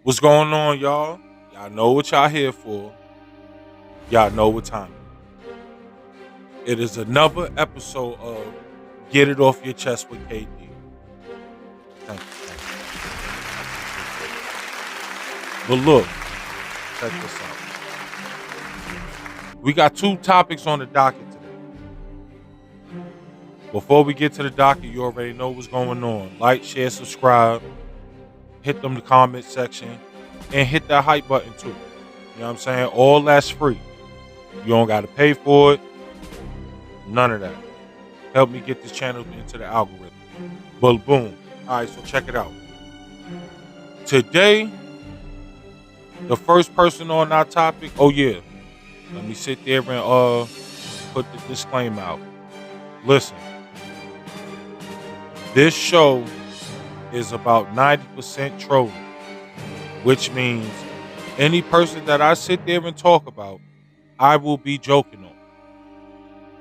What's going on, y'all? Y'all know what y'all here for. Y'all know what time it is. Another episode of Get It Off Your Chest with KD. Thank you. But look, check this out. We got two topics on the docket today. Before we get to the docket, you already know what's going on. Like, share, subscribe, hit them the comment section, and hit that hype button too. You know what I'm saying? All that's free. You don't got to pay for it. None of that. Help me get this channel into the algorithm. But boom. All right, so check it out. Today, the first person on our topic. Oh yeah, let me sit there and put the disclaimer out. Listen, this show is about 90% trolling, which means any person that I sit there and talk about, I will be joking on.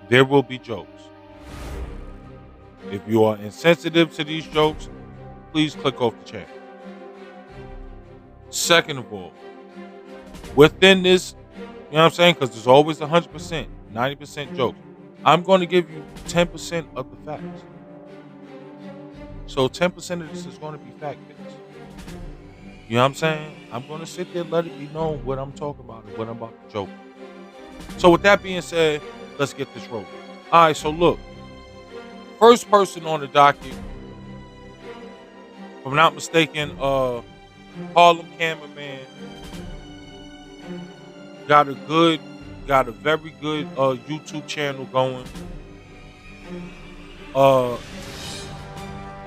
There will be jokes. If you are insensitive to these jokes, please click off the channel. Second of all, within this, you know what I'm saying? Because there's always 100%, 90% jokes. I'm going to give you 10% of the facts. So 10% of this is going to be fact-based. You know what I'm saying? I'm going to sit there and let it be known what I'm talking about and what I'm about to joke. So with that being said, let's get this rolling. All right, so look. First person on the docket, if I'm not mistaken, Harlem Cameraman got a very good YouTube channel going.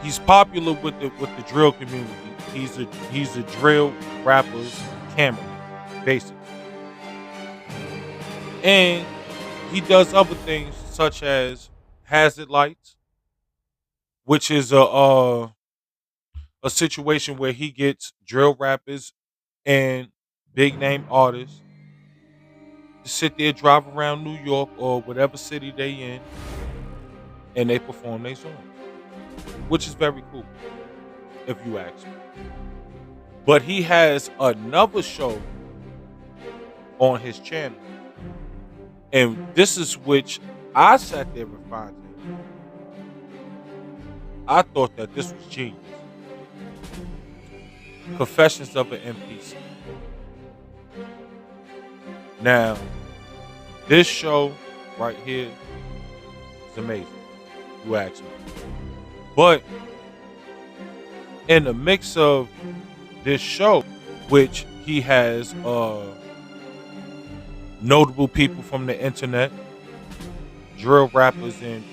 He's popular with the drill community. He's a drill rapper's cameraman, basically. And he does other things such as hazard lights, which is a situation where he gets drill rappers and big name artists to sit there, drive around New York or whatever city they in, and they perform their song, which is very cool, if you ask me. But he has another show on his channel, and this is which I sat there and found him. I thought that this was genius. Confessions of an NPC. Now, this show right here is amazing, you ask me. But in the mix of this show, which he has notable people from the internet, drill rappers and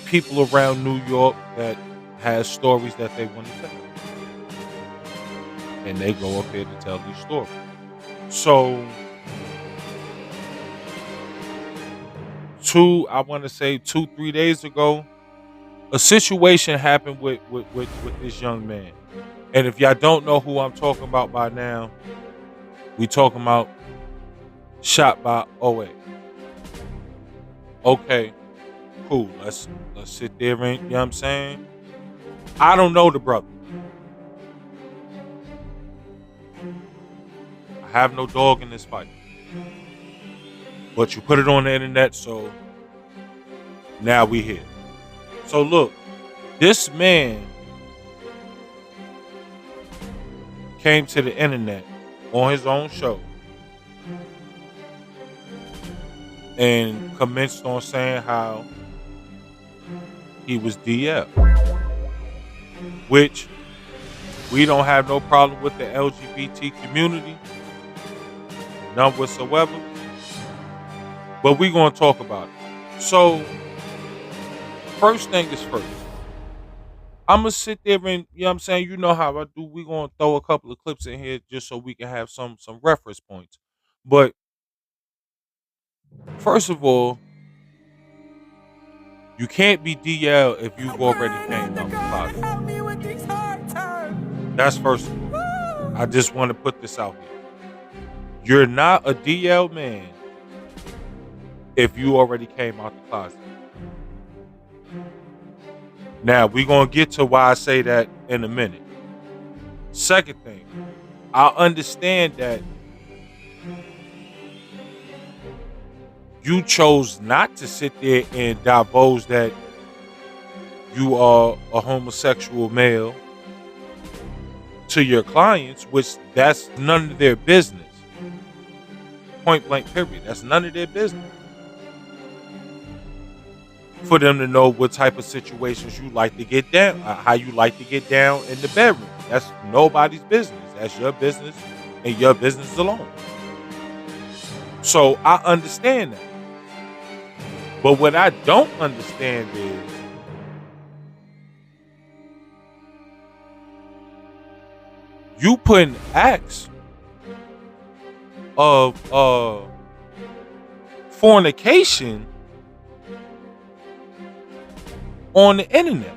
people around New York that has stories that they want to tell. And they go up there to tell these stories. So, I want to say 2-3 days ago, a situation happened with this young man. And if y'all don't know who I'm talking about by now, we talking about Shot by 08. Okay, cool. Let's sit there and, you know what I'm saying? I don't know the brother. I have no dog in this fight. But you put it on the internet, so now we here. So look, this man came to the internet on his own show and commenced on saying how he was DL, which we don't have no problem with the LGBT community, none whatsoever. But we're going to talk about it. So, first thing is first. I'm going to sit there and, you know what I'm saying, you know how I do. We're going to throw a couple of clips in here just so we can have some reference points. But, first of all, you can't be DL if you've already came out the closet. That's first of all. I just want to put this out here. You're not a DL man if you already came out the closet. Now, we're going to get to why I say that in a minute. Second thing, I understand that you chose not to sit there and divulge that you are a homosexual male to your clients, which that's none of their business. Point blank, period. That's none of their business. For them to know what type of situations you like to get down, how you like to get down in the bedroom. That's nobody's business. That's your business and your business alone. So I understand that. But what I don't understand is you putting acts of fornication on the internet.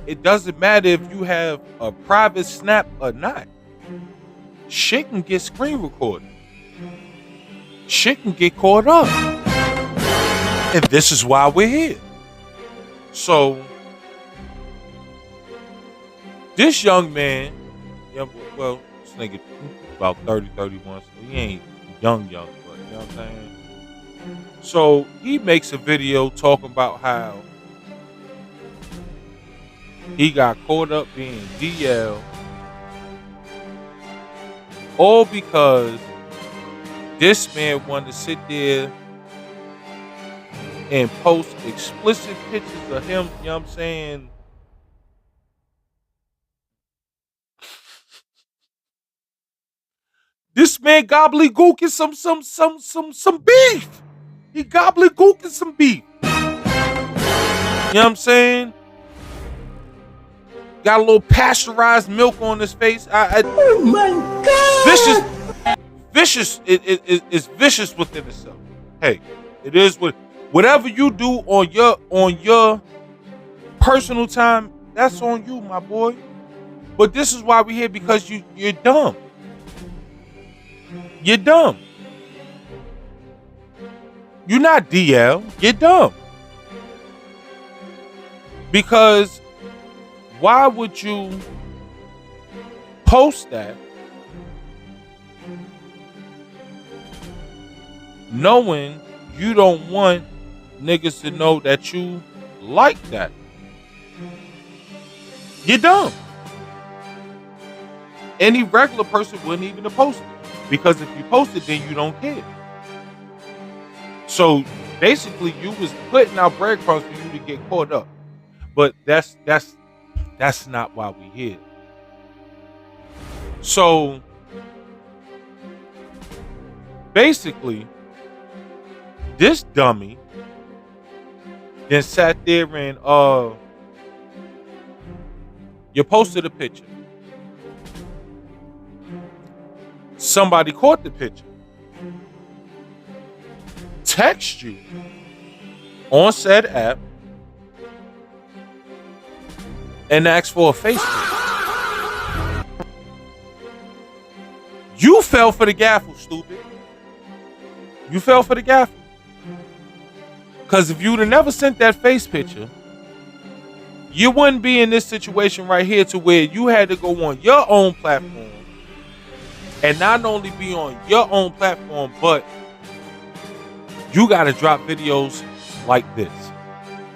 It doesn't matter if you have a private snap or not. Shit can get screen recorded. Shit can get caught up. And this is why we're here. So this young man, this nigga about 30, 31, so he ain't young, but you know what I'm saying? So he makes a video talking about how he got caught up being DL, all because this man wanted to sit there and post explicit pictures of him, you know what I'm saying? This man gobbledygooking some beef. He gobbledygooking some beef. You know what I'm saying? Got a little pasteurized milk on his face. Oh my God! Vicious. It's vicious within itself. Hey, it is whatever you do on your personal time. That's on you, my boy. But this is why we're here, because you're dumb. You're dumb. You're not DL. You're dumb. Because why would you post that knowing you don't want niggas to know that you like that? You're dumb. Any regular person wouldn't even have posted it. Because if you post it, then you don't care. So basically you was putting out breadcrumbs for you to get caught up. But that's not why we here. So basically, this dummy then sat there and you posted a picture. Somebody caught the picture, text you on said app, and asked for a Facebook. You fell for the gaffle, stupid. You fell for the gaffle. Because if you'd have never sent that face picture, you wouldn't be in this situation right here, to where you had to go on your own platform. And not only be on your own platform, but you got to drop videos like this.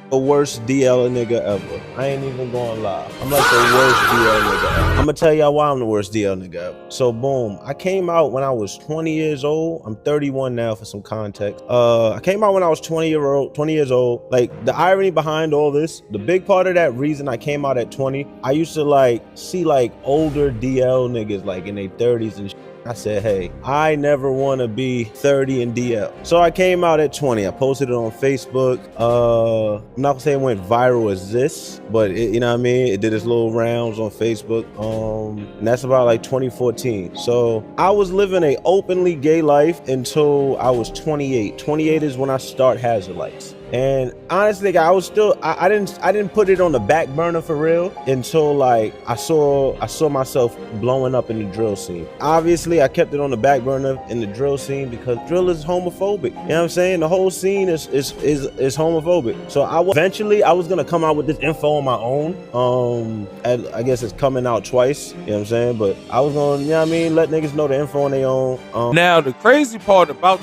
The worst DL nigga ever. I ain't even gonna lie. I'm like the worst DL nigga ever. I'm gonna tell y'all why I'm the worst DL nigga ever. So boom, I came out when I was 20 years old. I'm 31 now for some context. I came out when I was 20 years old. Like, the irony behind all this, the big part of that reason I came out at 20, I used to like see like older DL niggas like in their 30s and shit. I said, hey, I never want to be 30 and DL. So I came out at 20. I posted it on Facebook. I'm not gonna say it went viral as this, but you know what I mean? It did its little rounds on Facebook. And that's about like 2014. So I was living a openly gay life until I was 28. 28 is when I start Hazard Lights. And honestly, I was still I didn't put it on the back burner for real until like I saw myself blowing up in the drill scene. Obviously, I kept it on the back burner in the drill scene because drill is homophobic. You know what I'm saying? The whole scene is homophobic. So eventually I was gonna come out with this info on my own. I guess it's coming out twice. You know what I'm saying? But I was gonna, you know what I mean, let niggas know the info on their own. Now the crazy part about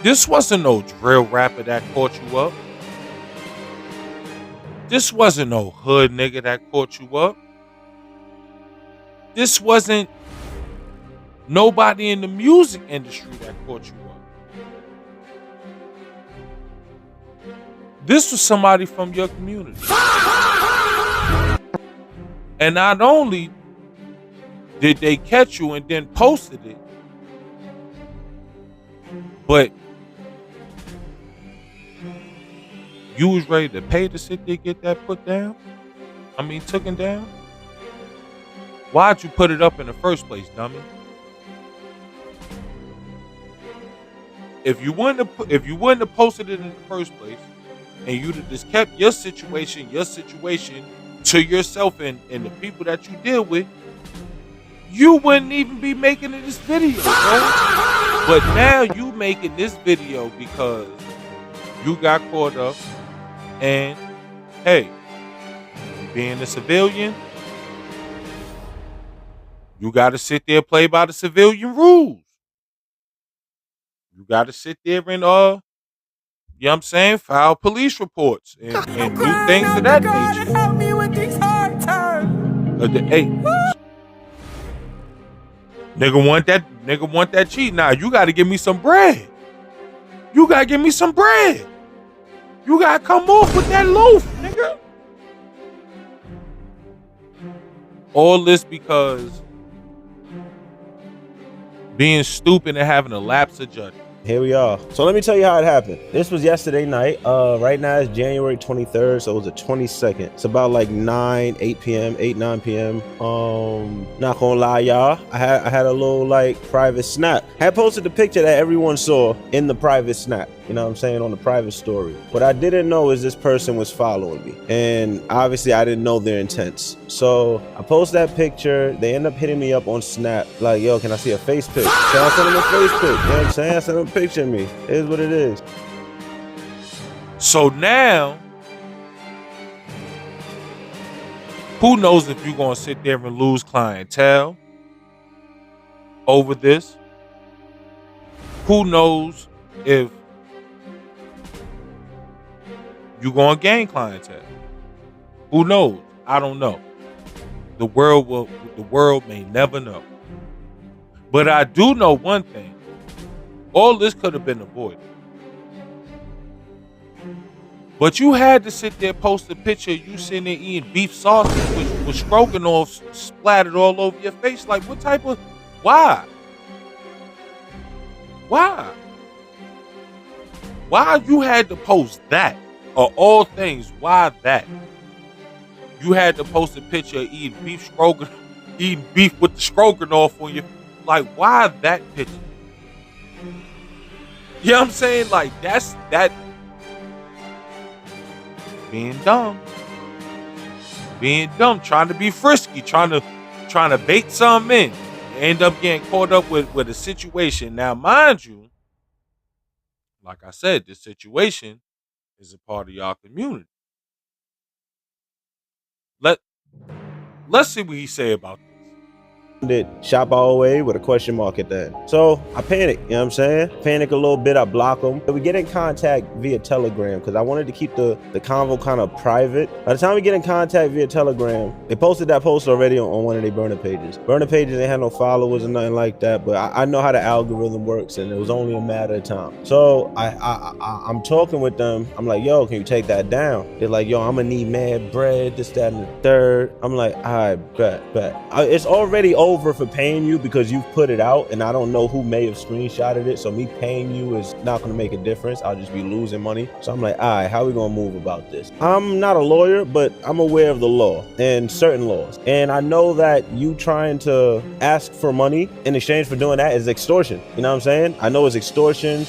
this wasn't no drill rapper that caught you up. This wasn't no hood nigga that caught you up. This wasn't nobody in the music industry that caught you up. This was somebody from your community. And not only did they catch you and then posted it, but you was ready to pay to sit there get that put down? I mean, taken down? Why'd you put it up in the first place, dummy? If you wouldn't have posted it in the first place, and you'd have just kept your situation to yourself and the people that you deal with, you wouldn't even be making this video, bro. But now you making this video because you got caught up. And hey, being a civilian, you got to sit there and play by the civilian rules. You got to sit there and you know what I'm saying, file police reports and do things of that nature. Help me with these hard times. Hey, nigga want that cheat. Now you got to give me some bread. You got to give me some bread. You got to come off with that loaf, nigga. All this because being stupid and having a lapse of judgment. Here we are. So let me tell you how it happened. This was yesterday night. Right now it's January 23rd, so it was the 22nd. It's about like 9 p.m. Not gonna lie, y'all. I had a little like private snap. I had posted the picture that everyone saw in the private snap. You know what I'm saying, on the private story. What I didn't know is this person was following me. And obviously I didn't know their intents. So I post that picture. They end up hitting me up on Snap. Like, yo, can I see a face pic? So I sent them a face pic. You know what I'm saying? I sent them a picture of me. It is what it is. So now, who knows if you're going to sit there and lose clientele over this? Who knows if you're going to gain clientele? Who knows? I don't know. The world may never know. But I do know one thing. All this could have been avoided. But you had to sit there, post a picture of you sitting there eating beef sausage with stroganoff splattered all over your face. Like, what type of... Why? Why? Why you had to post that? Of all things, why that? You had to post a picture of eating beef with the stroganoff on your... Like, why that picture? You know what I'm saying? Like, that's that... Being dumb, trying to be frisky, trying to bait something in, end up getting caught up with a situation. Now, mind you, like I said, this situation is a part of y'all community. Let's see what he say about this. Did shop all the way with a question mark at the end. So I panic, you know what I'm saying? Panic a little bit, I block them. We get in contact via Telegram because I wanted to keep the convo kind of private. By the time we get in contact via Telegram, they posted that post already on one of their burner pages. Burner pages, they had no followers or nothing like that, but I know how the algorithm works and it was only a matter of time. So I'm talking with them. I'm like, yo, can you take that down? They're like, yo, I'm gonna need mad bread, this, that, and the third. I'm like, all right, bet. It's already over over for paying you because you've put it out, and I don't know who may have screenshotted it. So me paying you is not going to make a difference. I'll just be losing money. So I'm like, all right, how are we going to move about this? I'm not a lawyer, but I'm aware of the law and certain laws. And I know that you trying to ask for money in exchange for doing that is extortion. You know what I'm saying? I know it's extortion,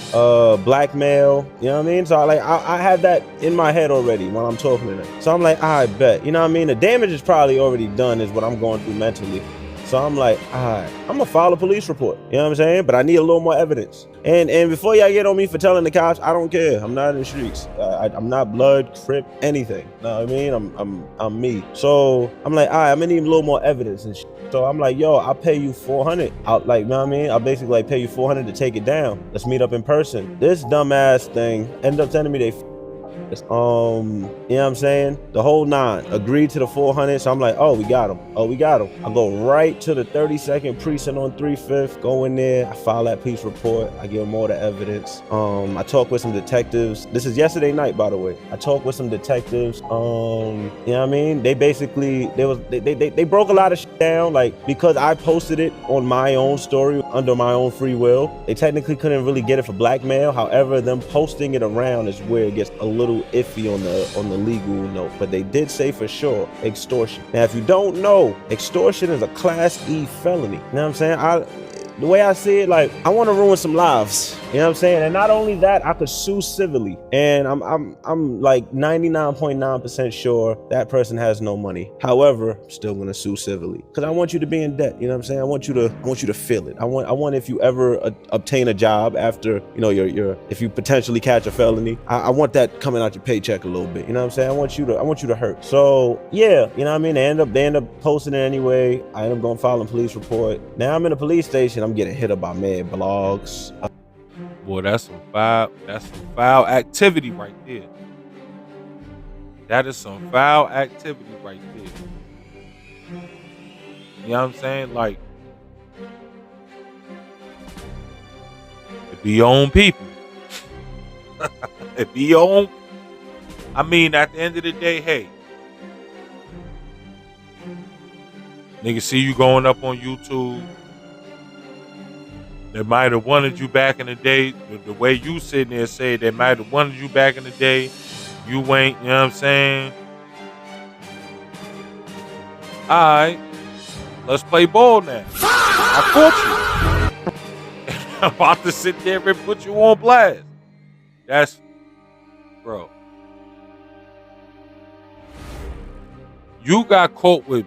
blackmail, you know what I mean? So I have that in my head already when I'm talking to them. So I'm like, I bet, you know what I mean? The damage is probably already done is what I'm going through mentally. So I'm like, all right, I'm gonna file a police report. You know what I'm saying? But I need a little more evidence. And before y'all get on me for telling the cops, I don't care. I'm not in the streets. I'm not blood, crip, anything. You know what I mean? I'm me. So I'm like, all right, I'm gonna need a little more evidence and shit. So I'm like, yo, I'll pay you $400. I'll you know what I mean? I'll basically like pay you $400 to take it down. Let's meet up in person. This dumbass thing ended up sending me they you know what I'm saying? The whole 9 agreed to the 400. So I'm like, oh, we got him. I go right to the 32nd precinct on 3/5, go in there. I file that police report. I give them all the evidence. I talk with some detectives. This is yesterday night, by the way. I talked with some detectives. You know what I mean? They basically, they broke a lot of shit down, like, because I posted it on my own story under my own free will. They technically couldn't really get it for blackmail. However, them posting it around is where it gets a little iffy on the legal note, but they did say for sure extortion. Now, if you don't know, extortion is a Class E felony. You know what I'm saying? The way I see it, like, I want to ruin some lives. You know what I'm saying? And not only that, I could sue civilly. And I'm like 99.9% sure that person has no money. However, I'm still gonna sue civilly because I want you to be in debt. You know what I'm saying? I want you to feel it. I want if you ever obtain a job after, you know, if you potentially catch a felony, I want that coming out your paycheck a little bit. You know what I'm saying? I want you to hurt. So yeah, you know what I mean? They end up posting it anyway. I end up going filing a police report. Now I'm in a police station. I'm getting hit up by mad blogs. Boy, that's some foul activity right there. That is some foul activity right there. You know what I'm saying? Like, it be your own people. It be your own. I mean, at the end of the day, hey, niggas see you going up on YouTube. They might have wanted you back in the day. The way you sitting there say they might have wanted you back in the day. You ain't, you know what I'm saying? Alright, let's play ball now. I caught you. I'm about to sit there and put you on blast. That's, bro. You got caught with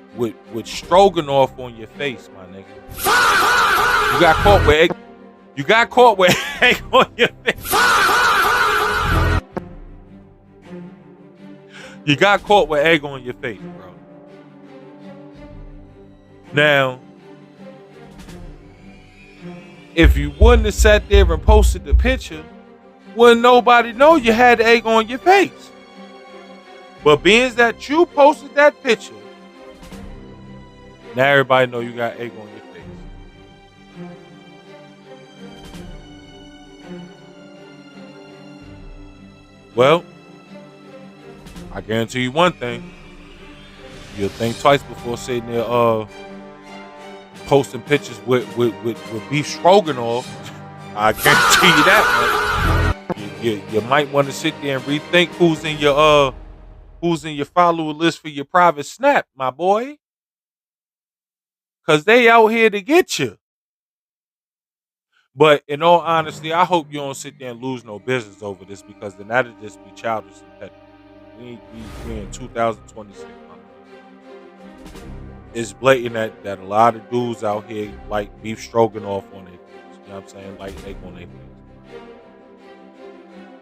stroganoff on your face, my nigga. You got caught with egg. You got caught with egg on your face. You got caught with egg on your face, bro. Now, if you wouldn't have sat there and posted the picture, wouldn't nobody know you had egg on your face. But being that you posted that picture, now everybody know you got egg on your face. Well, I guarantee you one thing. You'll think twice before sitting there posting pictures with beef stroganoff. I guarantee you that, man. You might want to sit there and rethink who's in your follower list for your private snap, my boy. Cause they out here to get you. But in all honesty, I hope you don't sit there and lose no business over this, because then that'll just be childish and petty. We in 2026. It's blatant that a lot of dudes out here like beef stroganoff on their face. You know what I'm saying? Like egg on their face.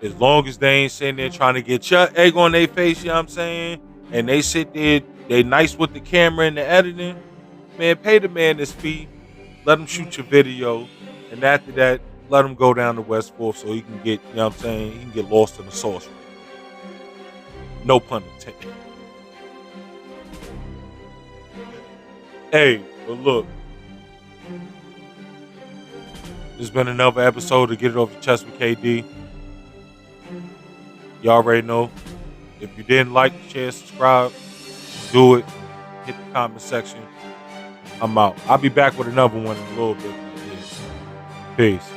As long as they ain't sitting there trying to get your egg on their face, you know what I'm saying? And they sit there, they nice with the camera and the editing. Man, pay the man this fee. Let him shoot your video. And after that, let him go down to West 4th so he can get, you know what I'm saying, he can get lost in the sauce. No pun intended. Hey, but look. There's been another episode to Get It Off Your Chest with KD. You already know. If you didn't like, share, subscribe, do it. Hit the comment section. I'm out. I'll be back with another one in a little bit. Peace.